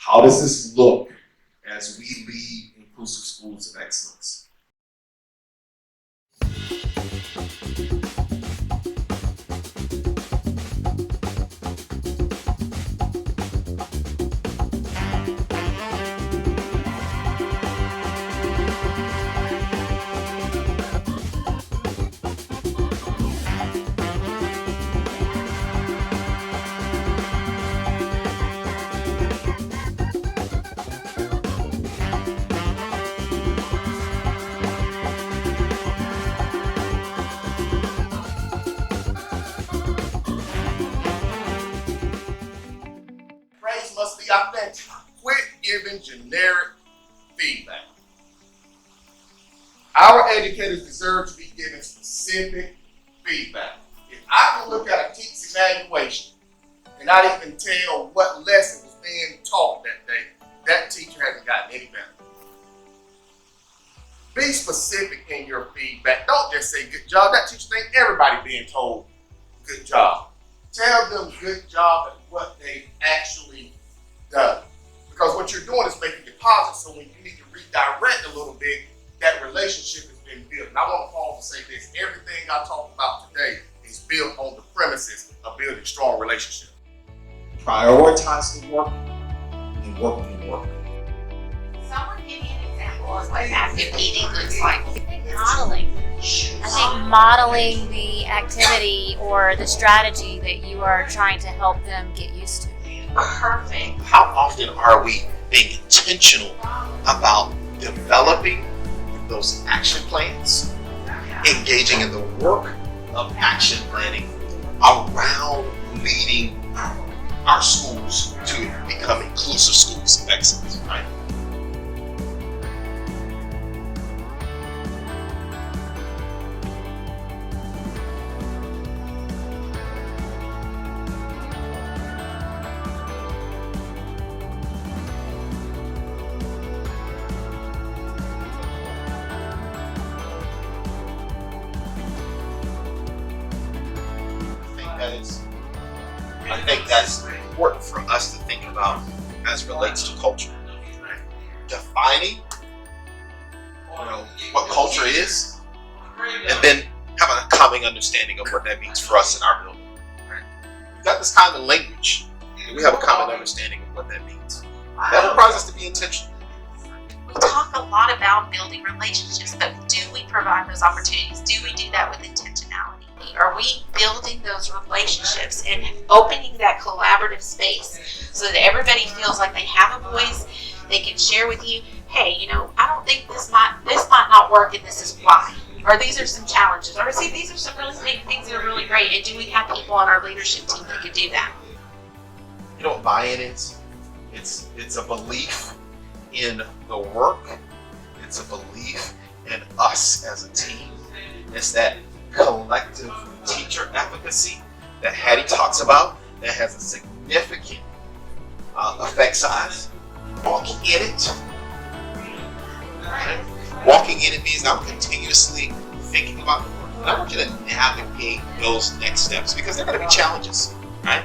How does this look as we lead inclusive schools of excellence? Praise must be authentic. Quit giving generic feedback. Our educators deserve to be given specific feedback. If I can look at a teacher's evaluation and not even tell what lesson was being taught that day, that teacher hasn't gotten any better. Be specific in your feedback. Don't just say good job. That teacher thinks everybody being told good job. Tell them good job at what they actually done. Because what you're doing is making deposits, so when you need to redirect a little bit, that relationship has been built. And I want to pause and say this: everything I talked about today is built on the premises of building strong relationships. Prioritize the work and work on the work. Someone give me an example of what active eating looks like. Modeling. I think modeling the activity or the strategy that you are trying to help them get used to. Perfect. How often are we being intentional about developing those action plans, engaging in the work of action planning around leading our schools to become inclusive schools of excellence, right? I think that's important for us to think about as it relates to culture. Right? Defining, what culture is, and then having a common understanding of what that means for us in our building. Right? We've got this common language, and we have a common understanding of what that means. That requires us to be intentional. We talk a lot about building relationships, but do we provide those opportunities? Do we do that with intentionality? Are we building those relationships and opening that collaborative space so that everybody feels like they have a voice, they can share with you, hey, I don't think this might not work and this is why. Or these are some challenges. Or see, these are some really big things that are really great. And do we have people on our leadership team that can do that? You know what buy-in is? It's a belief in the work. It's a belief in us as a team. It's that collective teacher efficacy that Hattie talks about that has a significant effect size. Walking in it. Right? Walking in it means I'm continuously thinking about the work. And I want you to navigate those next steps because they're going to be challenges, right?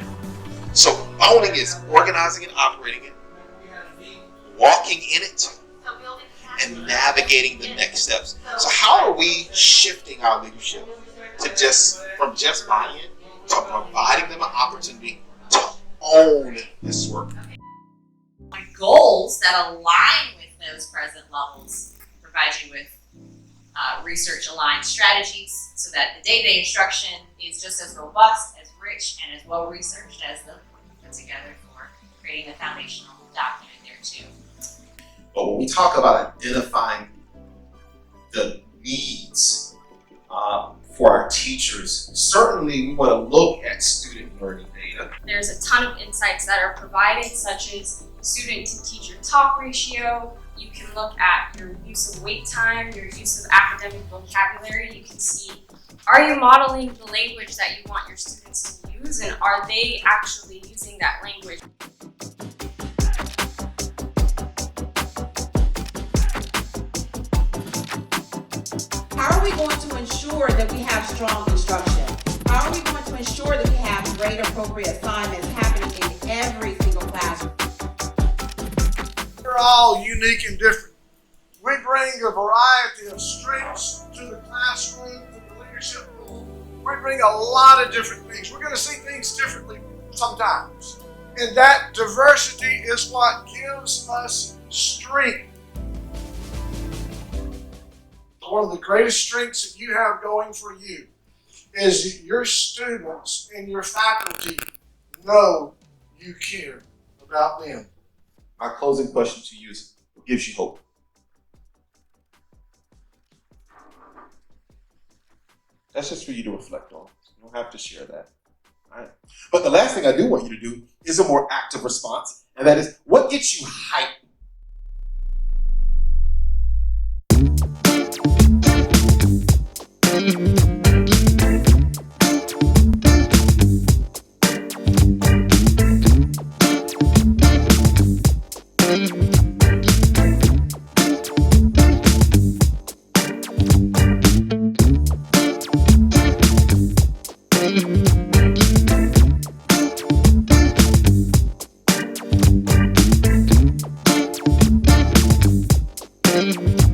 So owning is organizing and operating it, walking in it, and navigating the next steps. So how are we shifting our leadership from just buy-in to providing them an opportunity to own this work? Goals that align with those present levels provide you with research-aligned strategies so that the day-to-day instruction is just as robust, as rich, and as well-researched as the work you put together for creating a foundational document there too. But when we talk about identifying the needs for our teachers, certainly we want to look at student learning data. There's a ton of insights that are provided, such as student to teacher talk ratio. You can look at your use of wait time, your use of academic vocabulary. You can see, are you modeling the language that you want your students to use, and are they actually using that language? How are we going to ensure that we have strong instruction? How are we going to ensure that we have grade appropriate assignments happening in every single classroom? all unique and different. We bring a variety of strengths to the classroom, to the leadership role. We bring a lot of different things. We're going to see things differently sometimes. And that diversity is what gives us strength. One of the greatest strengths that you have going for you is that your students and your faculty know you care about them. My closing question to you is, what gives you hope? That's just for you to reflect on. You don't have to share that. All right. But the last thing I do want you to do is a more active response, and that is, what gets you hyped? Thank you.